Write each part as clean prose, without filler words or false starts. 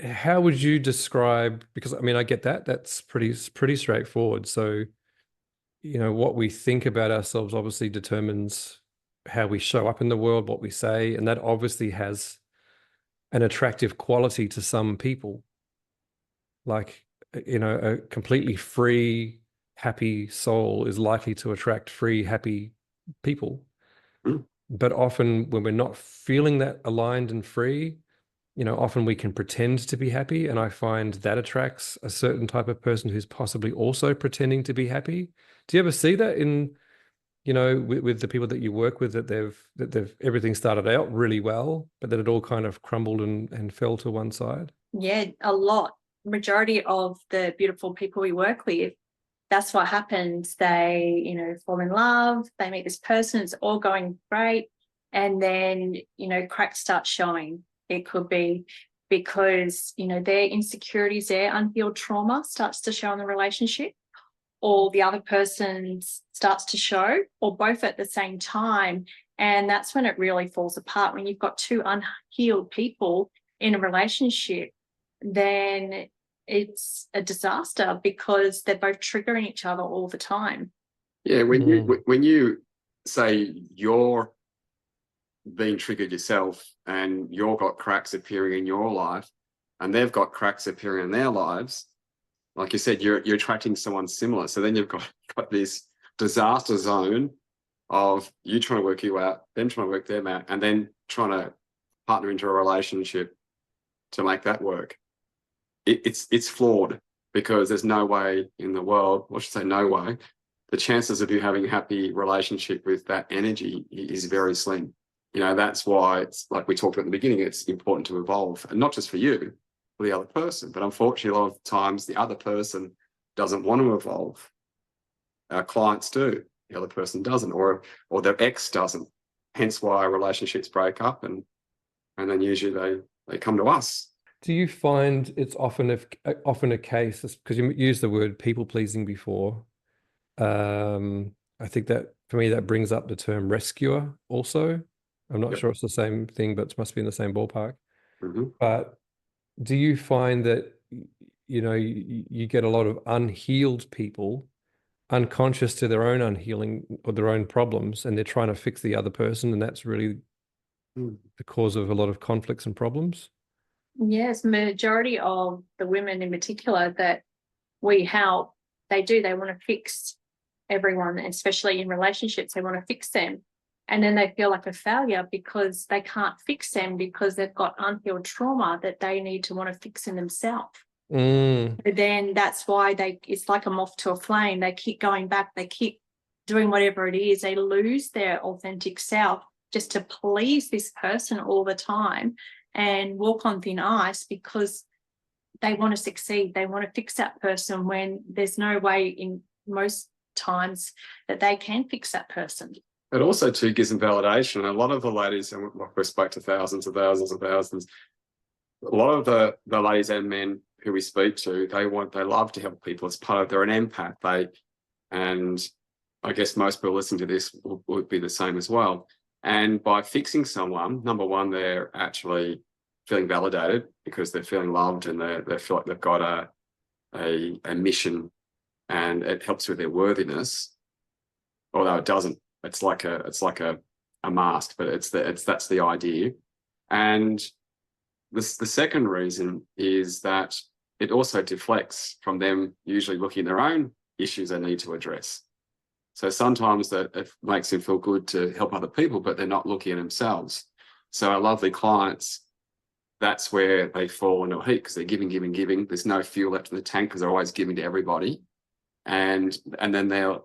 how would you describe, because I mean, I get that, that's pretty straightforward. So, what we think about ourselves obviously determines how we show up in the world, what we say, and that obviously has an attractive quality to some people. Like, a completely free, happy soul is likely to attract free, happy people. Mm. But often when we're not feeling that aligned and free, often we can pretend to be happy. And I find that attracts a certain type of person who's possibly also pretending to be happy. Do you ever see that in, with the people that you work with, that they've everything started out really well, but that it all kind of crumbled and fell to one side? Yeah, a lot. Majority of the beautiful people we work with, that's what happens. They, fall in love, they meet this person, it's all going great. And then, cracks start showing. It could be because, their insecurities, their unhealed trauma starts to show in the relationship, or the other person starts to show, or both at the same time. And that's when it really falls apart. When you've got two unhealed people in a relationship, then it's a disaster because they're both triggering each other all the time. Yeah, when you say you're being triggered yourself and you've got cracks appearing in your life and they've got cracks appearing in their lives, like you said, you're attracting someone similar. So then you've got this disaster zone of you trying to work you out, them trying to work them out, and then trying to partner into a relationship to make that work. It's flawed because there's no way in the world, I should say no way, the chances of you having a happy relationship with that energy is very slim. That's why it's like we talked about in the beginning, it's important to evolve, and not just for you, for the other person. But unfortunately, a lot of times the other person doesn't want to evolve. Our clients do, the other person doesn't, or their ex doesn't. Hence why relationships break up, and then usually they come to us. Do you find it's often a case, because you used the word people pleasing before? I think that for me that brings up the term rescuer also. I'm not Yep. sure it's the same thing, but it must be in the same ballpark. Mm-hmm. But do you find that you get a lot of unhealed people, unconscious to their own unhealing or their own problems, and they're trying to fix the other person, and that's really the cause of a lot of conflicts and problems? Yes, majority of the women in particular that we help, they want to fix everyone, especially in relationships. They want to fix them. And then they feel like a failure because they can't fix them because they've got unhealed trauma that they need to want to fix in themselves. But then that's why it's like a moth to a flame. They keep going back. They keep doing whatever it is. They lose their authentic self just to please this person all the time and walk on thin ice because they want to succeed. They want to fix that person when there's no way in most times that they can fix that person. It also too gives them validation. A lot of the ladies, and we spoke to thousands and thousands and thousands, a lot of the ladies and men who we speak to, they love to help people. It's part of, they're an empath. And I guess most people listening to this would be the same as well. And by fixing someone, number one, they're actually feeling validated because they're feeling loved and they feel like they've got a mission, and it helps with their worthiness. Although it doesn't. It's like a mask, but that's the idea. And the second reason is that it also deflects from them usually looking at their own issues they need to address. So sometimes that it makes them feel good to help other people, but they're not looking at themselves. So our lovely clients, that's where they fall into a heat because they're giving. There's no fuel left in the tank because they're always giving to everybody. And then their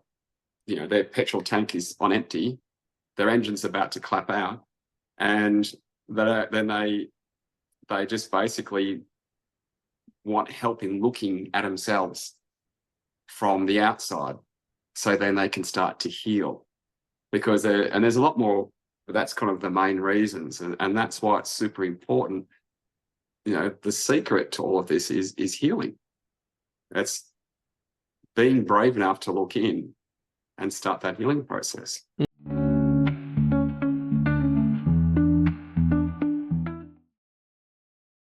petrol tank is on empty, their engine's about to clap out, and then they just basically want help in looking at themselves from the outside, so then they can start to heal. Because there's a lot more, but that's kind of the main reasons, and that's why it's super important. The secret to all of this is healing. It's being brave enough to look in and start that healing process.